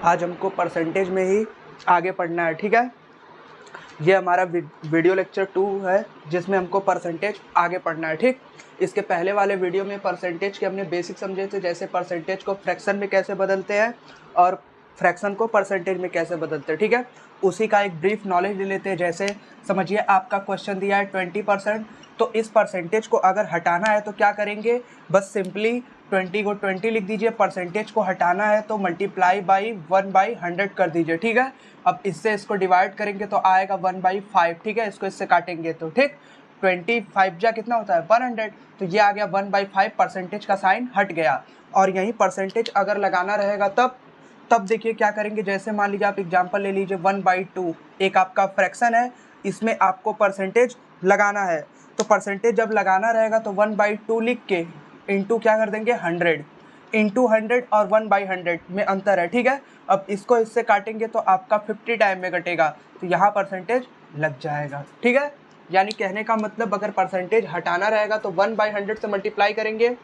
आज हमको परसेंटेज में ही आगे पढ़ना है, ठीक है। ये हमारा वीडियो लेक्चर 2 है जिसमें हमको परसेंटेज आगे पढ़ना है, ठीक। इसके पहले वाले वीडियो में परसेंटेज के हमने बेसिक समझे थे, जैसे परसेंटेज को फ्रैक्शन में कैसे बदलते हैं और फ्रैक्शन को परसेंटेज में कैसे बदलते हैं, ठीक है। उसी का एक ब्रीफ नॉलेज ले लेते हैं। जैसे समझिए आपका क्वेश्चन दिया है 20%, तो इस परसेंटेज को अगर हटाना है तो क्या करेंगे, बस सिंपली 20 को 20 लिख दीजिए। परसेंटेज को हटाना है तो मल्टीप्लाई बाई 1/100 कर दीजिए, ठीक है। अब इससे इसको डिवाइड करेंगे तो आएगा 1/5, ठीक है। इसको इससे काटेंगे तो ठीक 25 जा कितना होता है 100, तो ये आ गया 1/5। परसेंटेज का साइन हट गया। और यही परसेंटेज अगर लगाना रहेगा तब देखिए क्या करेंगे। जैसे मान लीजिए आप एग्जांपल ले लीजिए 1/2, एक आपका फ्रैक्शन है, इसमें आपको परसेंटेज लगाना है। तो परसेंटेज जब लगाना रहेगा तो 1/2 लिख के इंटू क्या कर देंगे 100, इंटू 100 और 1/100 में अंतर है, ठीक है। अब इसको इससे काटेंगे तो आपका 50 टाइम में कटेगा, तो यहाँ परसेंटेज लग जाएगा, ठीक है। यानी कहने का मतलब अगर परसेंटेज हटाना रहेगा तो 1/100 से मल्टीप्लाई करेंगे,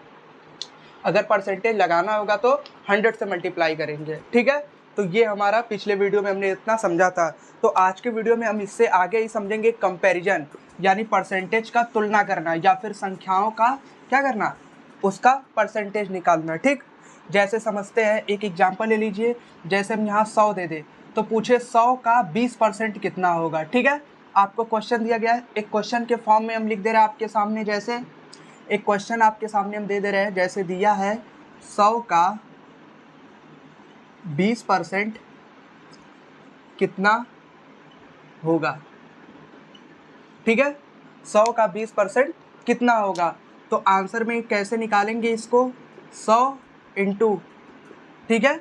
अगर परसेंटेज लगाना होगा तो 100 से मल्टीप्लाई करेंगे, ठीक है। तो ये हमारा पिछले वीडियो में हमने इतना समझा था। तो आज के वीडियो में हम इससे आगे ही समझेंगे कंपैरिजन, यानी परसेंटेज का तुलना करना या फिर संख्याओं का क्या करना, उसका परसेंटेज निकालना, ठीक। जैसे समझते हैं, एक एग्जाम्पल ले लीजिए। जैसे हम यहाँ 100 दे दें तो पूछे 100 का 20% कितना होगा, ठीक है। आपको क्वेश्चन दिया गया है, एक क्वेश्चन के फॉर्म में हम लिख दे रहे हैं आपके सामने। जैसे एक क्वेश्चन आपके सामने हम दे रहे हैं, जैसे दिया है 100 का 20% कितना होगा, ठीक है। 100 का 20% कितना होगा, तो आंसर में कैसे निकालेंगे इसको, 100 इंटू, ठीक है,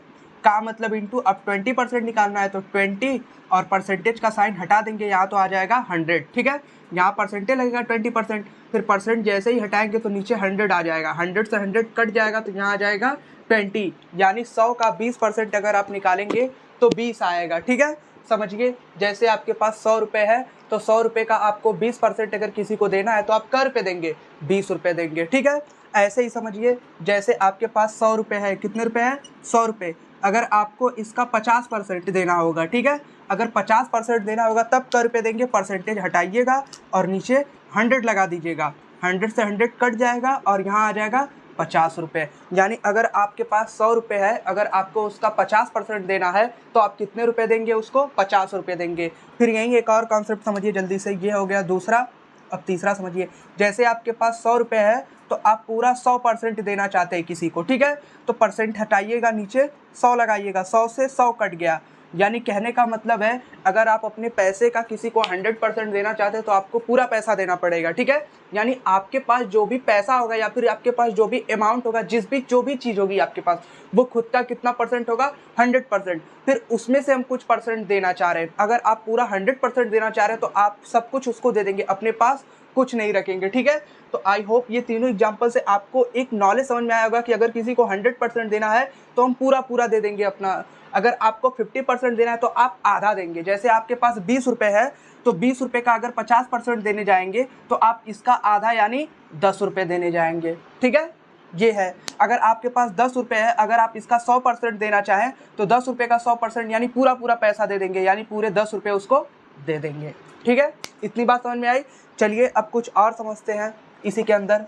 का मतलब इंटू। अब 20% निकालना है तो 20 और परसेंटेज का साइन हटा देंगे, यहाँ तो आ जाएगा 100, ठीक है। यहाँ परसेंटेज लगेगा 20%, फिर परसेंट जैसे ही हटाएंगे तो नीचे 100 आ जाएगा, 100 से 100 कट जाएगा तो यहाँ आ जाएगा 20। यानी 100 का 20% अगर आप निकालेंगे तो 20 आएगा, ठीक है। समझिए, जैसे आपके पास 100 रुपये है तो 100 रुपये का आपको 20% अगर किसी को देना है तो आप कर पे देंगे 20 रुपये देंगे, ठीक है। ऐसे ही समझिए, जैसे आपके पास 100 रुपये है, कितने रुपये है 100 रुपये, अगर आपको इसका 50% देना होगा, ठीक है। अगर 50% देना होगा तब कर पे देंगे, परसेंटेज हटाइएगा और नीचे 100 लगा दीजिएगा, 100 से 100 कट जाएगा और यहाँ आ जाएगा 50 रुपये। यानी अगर आपके पास 100 रुपये है, अगर आपको उसका 50% देना है तो आप कितने रुपए देंगे, उसको 50 रुपये देंगे। फिर यहीं एक और कॉन्सेप्ट समझिए जल्दी से, ये हो गया दूसरा। अब तीसरा समझिए, जैसे आपके पास 100 रुपये है तो आप पूरा 100% देना चाहते हैं किसी को, ठीक है। तो परसेंट हटाइएगा, नीचे 100 लगाइएगा, 100 से 100 कट गया। यानी कहने का मतलब है अगर आप अपने पैसे का किसी को 100% देना चाहते हैं तो आपको पूरा पैसा देना पड़ेगा, ठीक है। यानी आपके पास जो भी पैसा होगा या फिर आपके पास जो भी अमाउंट होगा, जो भी चीज़ होगी आपके पास, वो खुद का कितना परसेंट होगा 100%। फिर उसमें से हम कुछ परसेंट देना चाह रहे हैं। अगर आप पूरा 100% देना चाह रहे हैं तो आप सब कुछ उसको दे देंगे, अपने पास कुछ नहीं रखेंगे, ठीक है। तो आई होप ये तीनों एग्जाम्पल से आपको एक नॉलेज समझ में आया होगा कि अगर किसी को 100% देना है तो हम पूरा दे देंगे अपना। अगर आपको 50% देना है तो आप आधा देंगे। जैसे आपके पास 20 रुपये है तो 20 रुपये का अगर 50% देने जाएंगे तो आप इसका आधा यानी 10 रुपये देने जाएंगे, ठीक है। ये है, अगर आपके पास 10 रुपये है, अगर आप इसका 100% देना चाहें तो 10 रुपये का 100% यानी पूरा पैसा दे देंगे, यानी पूरे 10 रुपये उसको दे देंगे, ठीक है। इतनी बात समझ में आई। चलिए अब कुछ और समझते हैं इसी के अंदर।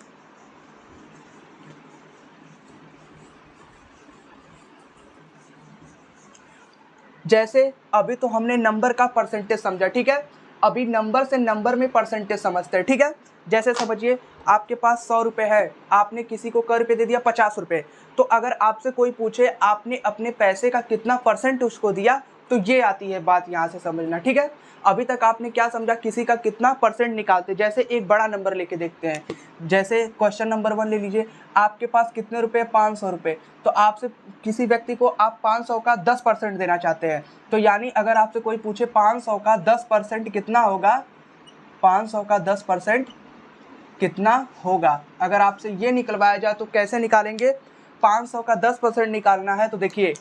जैसे अभी तो हमने नंबर का परसेंटेज समझा, ठीक है। अभी नंबर से नंबर में परसेंटेज समझते हैं, ठीक है। जैसे समझिए आपके पास 100 रुपये है, आपने किसी को कर पे दे दिया 50 रुपये, तो अगर आपसे कोई पूछे आपने अपने पैसे का कितना परसेंट उसको दिया, तो ये आती है बात यहाँ से समझना, ठीक है। अभी तक आपने क्या समझा, किसी का कितना परसेंट निकालते। जैसे एक बड़ा नंबर लेके देखते हैं, जैसे क्वेश्चन नंबर 1 ले लीजिए। आपके पास कितने रुपए, 500 रुपये, तो आपसे किसी व्यक्ति को आप 500 का 10% देना चाहते हैं। तो यानी अगर आपसे कोई पूछे 500 का 10% कितना होगा, 500 का 10% कितना होगा, अगर आपसे ये निकलवाया जाए तो कैसे निकालेंगे। 500 का 10% निकालना है तो देखिए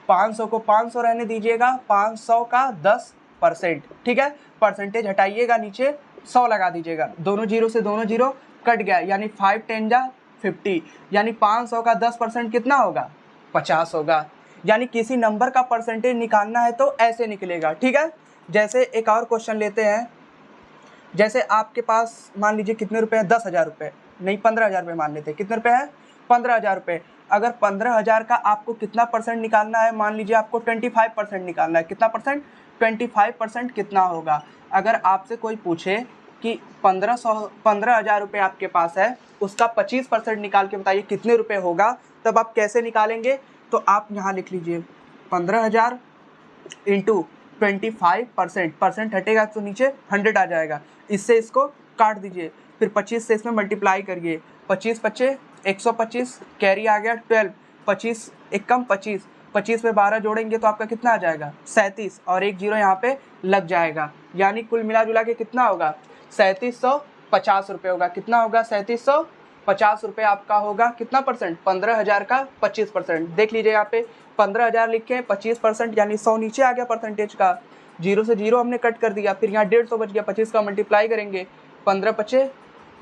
500 को 500 रहने दीजिएगा, 500 का 10%, ठीक है। परसेंटेज हटाइएगा, नीचे 100 लगा दीजिएगा, दोनों जीरो से दोनों जीरो कट गया, यानी 5 10 जा 50, यानी 500 का 10% कितना होगा 50 होगा। यानी किसी नंबर का परसेंटेज निकालना है तो ऐसे निकलेगा, ठीक है। जैसे एक और क्वेश्चन लेते हैं, जैसे आपके पास मान लीजिए कितने रुपए हैं, 10,000 रुपये, नहीं 15,000 रुपये मान लेते हैं। कितने रुपए हैं, 15,000 रुपये। अगर 15,000 का आपको कितना परसेंट निकालना है, मान लीजिए आपको 25% निकालना है। कितना परसेंट, 25% कितना होगा। अगर आपसे कोई पूछे कि 15,000 रुपये आपके पास है, उसका 25% निकाल के बताइए कितने रुपए होगा, तब आप कैसे निकालेंगे। तो आप यहाँ लिख लीजिए 15,000 इंटू 25%, परसेंट हटेगा तो नीचे 100 आ जाएगा, इससे इसको काट दीजिए, फिर 25 से इसमें मल्टीप्लाई करिए। 25 पच्चे 125, कैरी आ गया 12, 25 एक कम 25, 25 में 12 जोड़ेंगे तो आपका कितना आ जाएगा, 37, और एक जीरो यहाँ पे लग जाएगा। यानी कुल मिला जुला के कितना होगा, 3750 रुपये होगा। कितना होगा, 3750 रुपये आपका होगा। कितना परसेंट, 15,000 का 25%। देख लीजिए यहाँ पे 15,000 लिखे, 25% यानी 100 नीचे आ गया परसेंटेज का। जीरो से जीरो हमने कट कर दिया, फिर यहाँ 150 बच गया, 25 का मल्टीप्लाई करेंगे, 15 पचे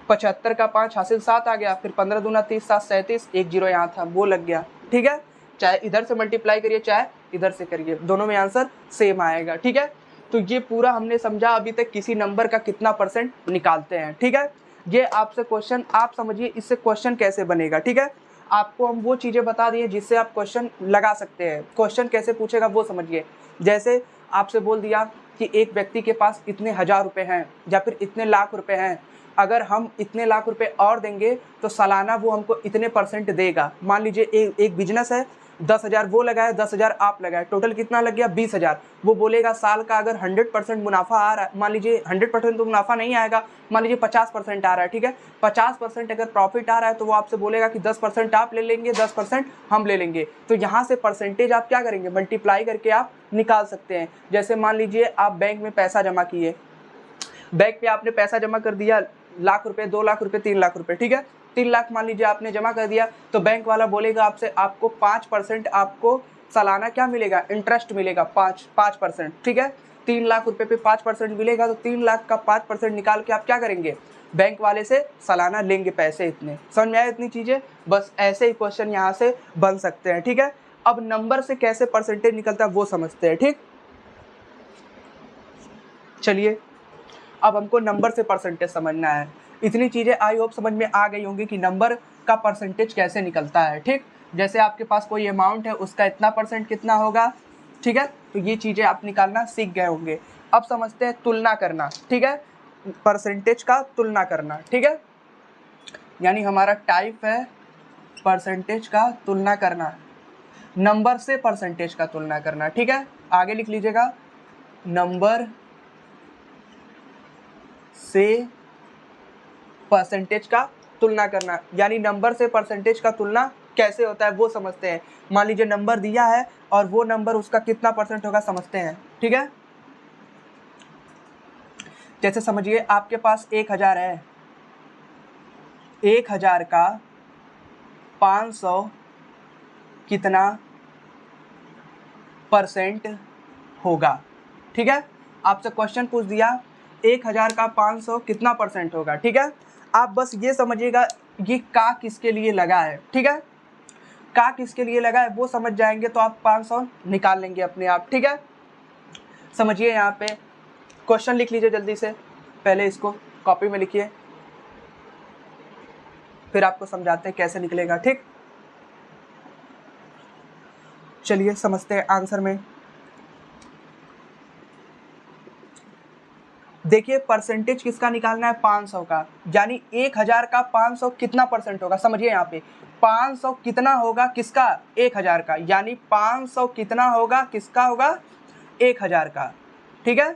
75 का 5 हासिल 7 आ गया, फिर 15 दूना 30, 7 37, एक जीरो यहाँ था वो लग गया, ठीक है। चाहे इधर से मल्टीप्लाई करिए चाहे इधर से करिए, दोनों में आंसर सेम आएगा, ठीक है। तो ये पूरा हमने समझा अभी तक किसी नंबर का कितना परसेंट निकालते हैं, ठीक है। ये आपसे क्वेश्चन, आप समझिए इससे क्वेश्चन कैसे बनेगा, ठीक है। आपको हम वो चीज़ें बता दिए जिससे आप क्वेश्चन लगा सकते हैं। क्वेश्चन कैसे पूछेगा वो समझिए। जैसे आपसे बोल दिया कि एक व्यक्ति के पास इतने 1,000 रुपये हैं या फिर इतने लाख रुपए हैं, अगर हम इतने लाख रुपए और देंगे तो सालाना वो हमको इतने परसेंट देगा। मान लीजिए एक बिजनेस है, 10,000 वो लगाए, 10,000 आप लगाए, टोटल कितना लग गया, 20,000। वो बोलेगा साल का अगर 100% मुनाफा आ रहा है, मान लीजिए 100% तो मुनाफा नहीं आएगा, मान लीजिए 50% आ रहा है, ठीक है। 50% अगर प्रॉफिट आ रहा है तो वो आपसे बोलेगा कि 10% आप ले लेंगे, 10% हम ले लेंगे। तो यहाँ से परसेंटेज आप क्या करेंगे, मल्टीप्लाई करके आप निकाल सकते हैं। जैसे मान लीजिए आप बैंक में पैसा जमा किए, बैंक पे आपने पैसा जमा कर दिया, लाख रुपए, 2 लाख रुपए, 3 लाख रुपए, ठीक है। 3 लाख मान लीजिए आपने जमा कर दिया, तो बैंक वाला बोलेगा आपसे आपको 5% आपको सालाना क्या मिलेगा, इंटरेस्ट मिलेगा, 5%, ठीक है। 3 लाख रुपए पे 5% मिलेगा, तो 3 लाख का 5% निकाल के आप क्या करेंगे, बैंक वाले से सालाना लेंगे पैसे इतने। समझ में आया इतनी चीज़ें, बस ऐसे ही क्वेश्चन यहाँ से बन सकते हैं, ठीक है। अब नंबर से कैसे परसेंटेज निकलता है वो समझते हैं, ठीक। चलिए अब हमको नंबर से परसेंटेज समझना है। इतनी चीज़ें आई होप समझ में आ गई होंगी कि नंबर का परसेंटेज कैसे निकलता है, ठीक। जैसे आपके पास कोई अमाउंट है, उसका इतना परसेंट कितना होगा, ठीक है। तो ये चीज़ें आप निकालना सीख गए होंगे। अब समझते हैं तुलना करना, ठीक है, परसेंटेज का तुलना करना, ठीक है। यानी हमारा टाइप है परसेंटेज का तुलना करना, नंबर से परसेंटेज का तुलना करना, ठीक है। आगे लिख लीजिएगा, नंबर से परसेंटेज का तुलना करना। यानी नंबर से परसेंटेज का तुलना कैसे होता है वो समझते हैं। मान लीजिए नंबर दिया है और वो नंबर उसका कितना परसेंट होगा समझते हैं, ठीक है। जैसे समझिए आपके पास 1,000 है, 1,000 का 500 कितना परसेंट होगा, ठीक है। आपसे क्वेश्चन पूछ दिया 1,000 का 500 कितना परसेंट होगा, ठीक है। आप बस ये समझिएगा ये का किसके लिए लगा है, ठीक है। का किसके लिए लगा है वो समझ जाएंगे तो आप 500 निकाल लेंगे अपने आप, ठीक है। समझिए यहाँ पे क्वेश्चन लिख लीजिए जल्दी से, पहले इसको कॉपी में लिखिए, फिर आपको समझाते हैं कैसे निकलेगा, ठीक। चलिए समझते हैं आंसर में। देखिए परसेंटेज किसका निकालना है, 500 का, यानी 1,000 का 500 कितना परसेंट होगा। समझिए यहाँ पे 500 कितना होगा किसका, 1,000 का, यानी 500 कितना होगा किसका होगा, 1,000 का, ठीक है।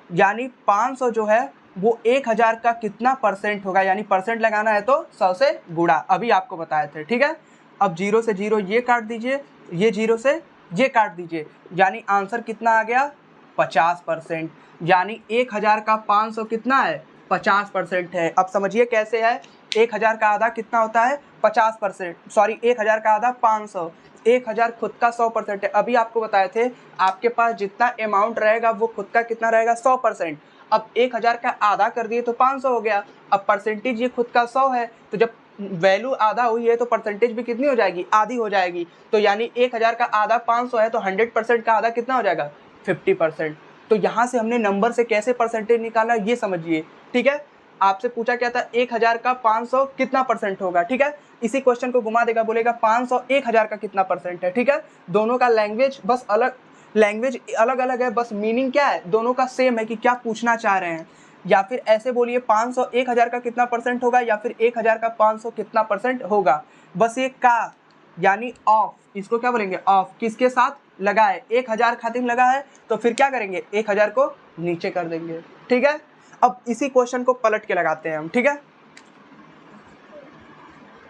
यानी 500 जो है वो 1,000 का कितना परसेंट होगा, यानी परसेंट लगाना है तो 100 से गुणा, अभी आपको बताए थे, ठीक है। अब जीरो से जीरो ये काट दीजिए, ये जीरो से ये काट दीजिए, यानी आंसर कितना आ गया, 50%। यानी 1,000 का 500 कितना है, 50% है। अब समझिए कैसे है, 1,000 का आधा कितना होता है, 50%, सॉरी 1,000 का आधा 500, 1,000 खुद का 100% है। अभी आपको बताए थे आपके पास जितना अमाउंट रहेगा वो खुद का कितना रहेगा, 100%। अब 1,000 का आधा कर दिए तो 500 हो गया। अब परसेंटेज ये खुद का 100 है, तो जब वैल्यू आधा हुई है तो परसेंटेज भी कितनी हो जाएगी, आधी हो जाएगी। तो यानी 1000 का आधा 500 है, तो 100% का आधा कितना हो जाएगा, 50%। तो यहाँ से हमने नंबर से कैसे परसेंटेज निकाला ये समझिए, ठीक है। आपसे पूछा क्या था, 1000 का 500 कितना परसेंट होगा, ठीक है। इसी क्वेश्चन को घुमा देगा, बोलेगा 500 1000 का कितना परसेंट है, ठीक है। दोनों का लैंग्वेज बस अलग, लैंग्वेज अलग अलग है, बस मीनिंग क्या है, दोनों का सेम है कि क्या पूछना चाह रहे हैं। या फिर ऐसे बोलिए 500 1000 का कितना परसेंट होगा, या फिर 1000 का 500 कितना परसेंट होगा। बस ये का यानी ऑफ, इसको क्या बोलेंगे, ऑफ, किसके साथ लगा है, 1000 खातिर लगा है, तो फिर क्या करेंगे, 1000 को नीचे कर देंगे, ठीक है। अब इसी क्वेश्चन को पलट के लगाते हैं हम, ठीक है।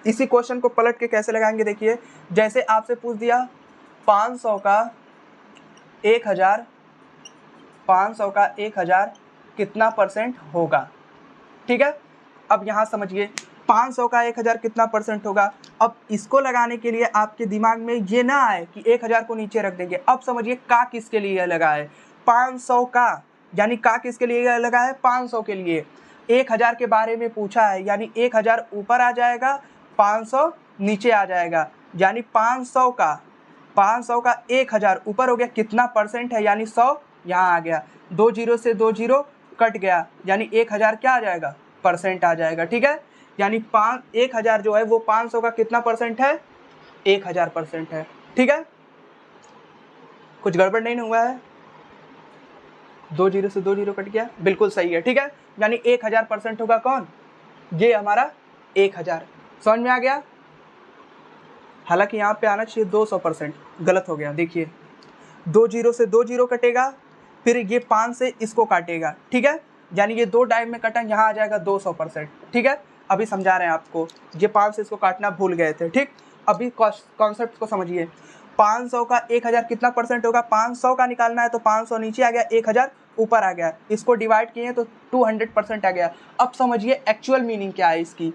इसी क्वेश्चन को पलट के कैसे लगाएंगे, देखिए। जैसे आपसे पूछ दिया 500 का 1000, 500 का 1000 कितना परसेंट होगा, ठीक है। अब यहाँ समझिए 500 का 1000 कितना परसेंट होगा। अब इसको लगाने के लिए आपके दिमाग में ये ना आए कि 1000 को नीचे रख देंगे। अब समझिए का किसके लिए लगा है, 500 का, यानी का किसके लिए लगा है, 500 के लिए। 1000 के बारे में पूछा है, यानी 1000 ऊपर आ जाएगा, 500 नीचे आ जाएगा, यानी 500 का 1000 ऊपर हो गया, कितना परसेंट है, यानी 100 यहाँ आ गया, 2 जीरो से 2 जीरो कट गया, यानी 1000 क्या आ जाएगा, परसेंट आ जाएगा, ठीक है। यानी 1000 जो है वो 500 का कितना परसेंट है, 1000% है, ठीक है। कुछ गड़बड़ नहीं हुआ है, 2 जीरो से 2 जीरो कट गया, बिल्कुल सही है, ठीक है। यानी 1000% होगा कौन, ये हमारा 1000। समझ में आ गया। हालांकि यहाँ पे आना चाहिए 200%, गलत हो गया। देखिए 2 जीरो से 2 जीरो कटेगा, फिर ये 5 से इसको काटेगा, ठीक है। यानी ये 2 टाइम में कटा, यहाँ आ जाएगा 200%, ठीक है। अभी समझा रहे हैं आपको, ये 5 से इसको काटना भूल गए थे, ठीक। अभी कॉन्सेप्ट को समझिए। 500 का 1000 कितना परसेंट होगा, 500 का निकालना है तो 500 नीचे आ गया, 1000 ऊपर आ गया, इसको डिवाइड किए तो 200% आ गया। अब समझिए एक्चुअल मीनिंग क्या है इसकी।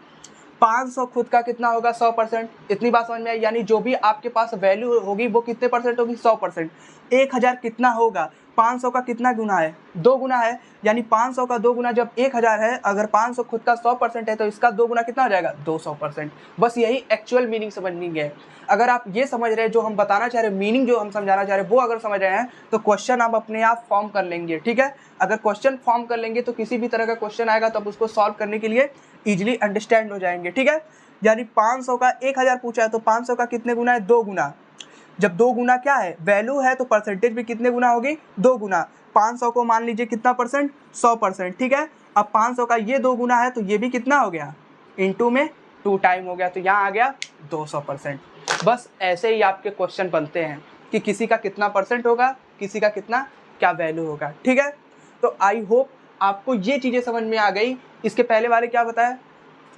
500 खुद का कितना होगा, 100%। इतनी बात समझ में आई, यानी जो भी आपके पास वैल्यू होगी वो कितने परसेंट होगी, 100%। 1000 कितना होगा, 500 का कितना गुना है, 2 गुना है, यानी 500 का 2 गुना जब 1000 है, अगर 500 खुद का 100% है तो इसका 2 गुना कितना हो जाएगा, 200%। बस यही एक्चुअल मीनिंग समझनी है। अगर आप ये समझ रहे हैं, जो हम बताना चाह रहे हैं, मीनिंग जो हम समझाना चाह रहे हैं, वो अगर समझ रहे हैं तो क्वेश्चन आप अपने आप फॉर्म कर लेंगे, ठीक है। अगर क्वेश्चन फॉर्म कर लेंगे तो किसी भी तरह का क्वेश्चन आएगा तो आप उसको सॉल्व करने के लिए ईजिली अंडरस्टैंड हो जाएंगे, ठीक है। यानी 500 का 1000 पूछा है तो 500 का कितने गुना है, 2 गुना। जब 2 गुना क्या है, वैल्यू है, तो परसेंटेज भी कितने गुना होगी, 2 गुना। 500 को मान लीजिए कितना परसेंट, 100%, ठीक है। अब 500 का ये 2 गुना है तो ये भी कितना हो गया, इंटू में 2 टाइम हो गया, तो यहाँ आ गया 200%। बस ऐसे ही आपके क्वेश्चन बनते हैं कि किसी का कितना परसेंट होगा, किसी का कितना क्या वैल्यू होगा, ठीक है। तो आई होप आपको ये चीज़ें समझ में आ गई। इसके पहले वाले क्या बताया,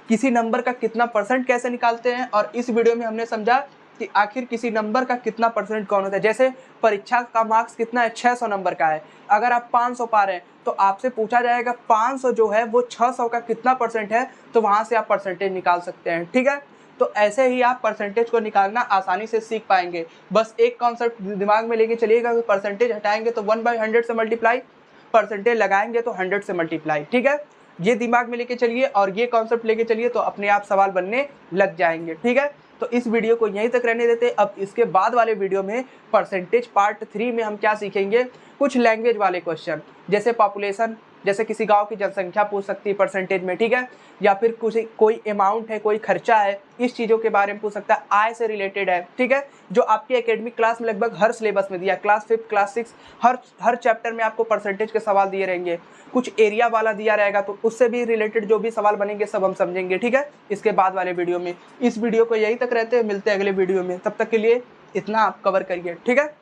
किसी नंबर का कितना परसेंट कैसे निकालते हैं, और इस वीडियो में हमने समझा कि आखिर किसी नंबर का कितना परसेंट कौन होता है। जैसे परीक्षा का मार्क्स कितना है, 600 नंबर का है, अगर आप 500 पा रहे हैं तो आपसे पूछा जाएगा 500 जो है वो 600 का कितना परसेंट है, तो वहाँ से आप परसेंटेज निकाल सकते हैं, ठीक है। तो ऐसे ही आप परसेंटेज को निकालना आसानी से सीख पाएंगे। बस एक कॉन्सेप्ट दिमाग में लेके चलिएगा कि परसेंटेज हटाएंगे तो 1/100 से मल्टीप्लाई, परसेंटेज लगाएंगे तो 100 से मल्टीप्लाई, ठीक है। ये दिमाग में लेके चलिए और ये कॉन्सेप्ट लेके चलिए तो अपने आप सवाल बनने लग जाएंगे, ठीक है। तो इस वीडियो को यहीं तक रहने देते। अब इसके बाद वाले वीडियो में परसेंटेज पार्ट 3 में हम क्या सीखेंगे, कुछ लैंग्वेज वाले क्वेश्चन, जैसे पॉपुलेशन, जैसे किसी गांव की जनसंख्या पूछ सकती है परसेंटेज में, ठीक है। या फिर कुछ कोई अमाउंट है, कोई खर्चा है, इस चीज़ों के बारे में पूछ सकता है, आय से रिलेटेड है, ठीक है। जो आपके एकेडमिक क्लास में लगभग हर सिलेबस में दिया, क्लास 5 क्लास 6 हर चैप्टर में आपको परसेंटेज के सवाल दिए रहेंगे। कुछ एरिया वाला दिया रहेगा तो उससे भी रिलेटेड जो भी सवाल बनेंगे सब हम समझेंगे, ठीक है, इसके बाद वाले वीडियो में। इस वीडियो को यहीं तक रहते हैं, मिलते हैं अगले वीडियो में, तब तक के लिए इतना आप कवर करिए, ठीक है।